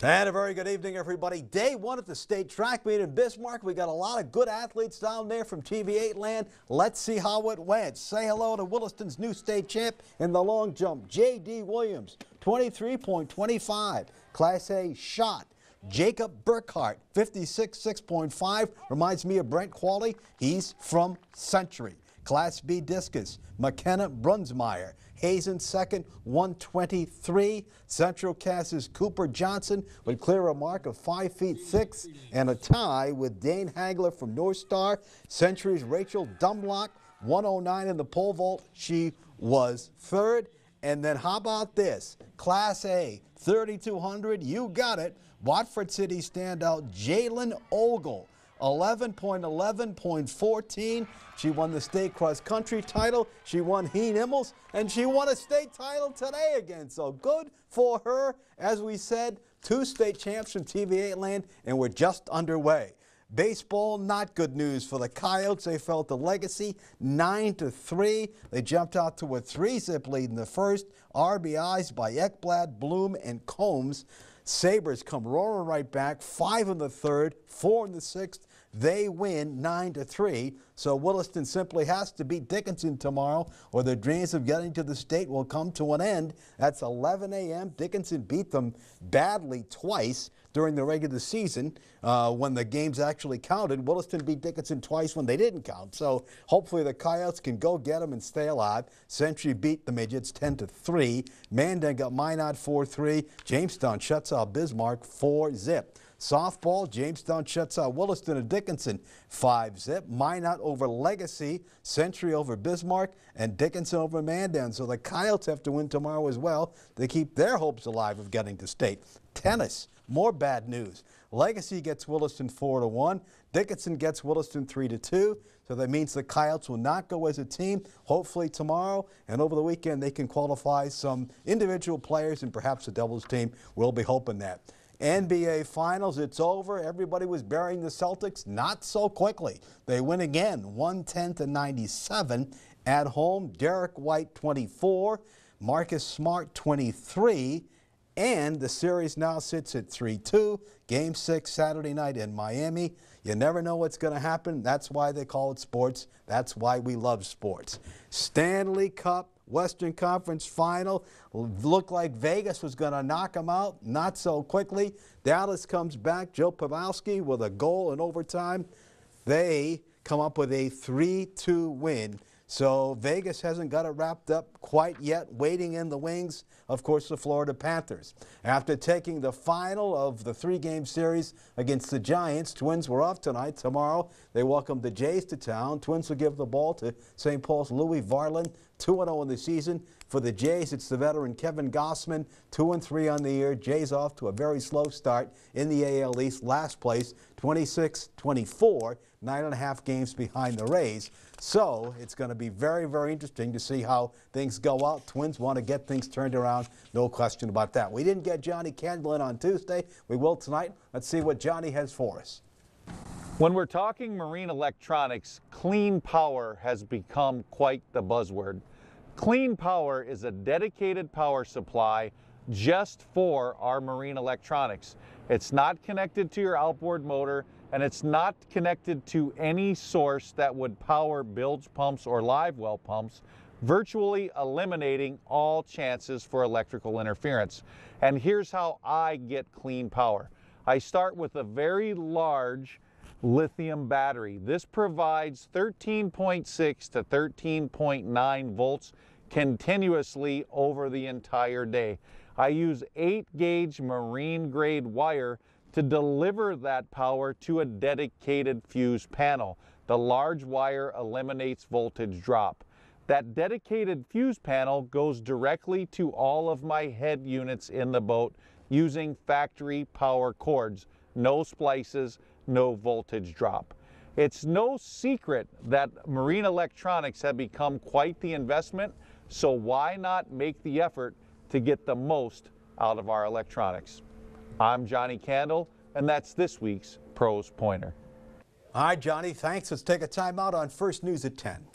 And a very good evening, everybody. Day one at the state track meet in Bismarck. We got a lot of good athletes down there from TV8 land. Let's see how it went. Say hello to Williston's new state champ in the long jump, J.D. Williams, 23.25. Class A shot. Jacob Burkhart, 56.6.5. Reminds me of Brent Qualley. He's from Century. Class B discus, McKenna Brunsmeyer. Hazen second, 123. Central Cass's Cooper Johnson would clear a mark of 5'6" and a tie with Dane Hagler from North Star. Century's Rachel Dumlock, 109 in the pole vault. She was third. And then how about this? Class A, 3,200. You got it. Watford City standout Jalen Ogle. 11.14. She won the state cross country title. She won Heen Immels, and she won a state title today again. So good for her. As we said, 2 state champs from TVA land, and we're just underway. Baseball, not good news for the Coyotes. They fell to Legacy 9-3. They jumped out to a 3-zip lead in the first. RBIs by Ekblad, Bloom, and Combs. Sabres come roaring right back, 5 in the third, 4 in the sixth. They win 9-3. So Williston simply has to beat Dickinson tomorrow, or their dreams of getting to the state will come to an end. That's 11 a.m. Dickinson beat them badly twice during the regular season when the games actually counted. Williston beat Dickinson twice when they didn't count. So hopefully the Coyotes can go get them and stay alive. Century beat the Midgets 10-3. Mandan got Minot 4-3. Jamestown shuts out Bismarck 4-zip. Softball, Jamestown shuts out Williston and Dickinson 5-zip. Minot over Legacy, Century over Bismarck, and Dickinson over Mandan. So the Coyotes have to win tomorrow as well to keep their hopes alive of getting to state. Tennis, more bad news. Legacy gets Williston 4-1. Dickinson gets Williston 3-2. So that means the Coyotes will not go as a team. Hopefully tomorrow and over the weekend they can qualify some individual players and perhaps a doubles team. We'll be hoping that. NBA Finals, it's over. Everybody was burying the Celtics. Not so quickly. They win again, 110-97 at home. Derek White, 24. Marcus Smart, 23. And the series now sits at 3-2. Game 6 Saturday night in Miami. You never know what's going to happen. That's why they call it sports. That's why we love sports. Stanley Cup Western Conference Final. Looked like Vegas was going to knock them out. Not so quickly. Dallas comes back. Joe Pavelski with a goal in overtime. They come up with a 3-2 win. So Vegas hasn't got it wrapped up quite yet. Waiting in the wings, of course, the Florida Panthers. After taking the final of the 3-game series against the Giants, Twins were off tonight. Tomorrow, they welcome the Jays to town. Twins will give the ball to St. Paul's Louis Varlin, 2-0 in the season. For the Jays, it's the veteran Kevin Gossman, 2-3 on the year. Jays off to a very slow start in the AL East. Last place, 26-24, 9.5 games behind the Rays. So it's going to be very, very interesting to see how things go out. Twins want to get things turned around. No question about that. We didn't get Johnny Kendall in on Tuesday. We will tonight. Let's see what Johnny has for us. When we're talking marine electronics, clean power has become quite the buzzword. Clean power is a dedicated power supply just for our marine electronics. It's not connected to your outboard motor, and it's not connected to any source that would power bilge pumps or live well pumps, virtually eliminating all chances for electrical interference. And here's how I get clean power. I start with a very large lithium battery. This provides 13.6 to 13.9 volts continuously over the entire day. I use 8-gauge marine grade wire to deliver that power to a dedicated fuse panel. The large wire eliminates voltage drop. That dedicated fuse panel goes directly to all of my head units in the boat using factory power cords. No splices, no voltage drop. It's no secret that marine electronics have become quite the investment, so why not make the effort to get the most out of our electronics? I'm Johnny Candle, and that's this week's Pros Pointer. All right, Johnny, thanks. Let's take a time out on First News at 10.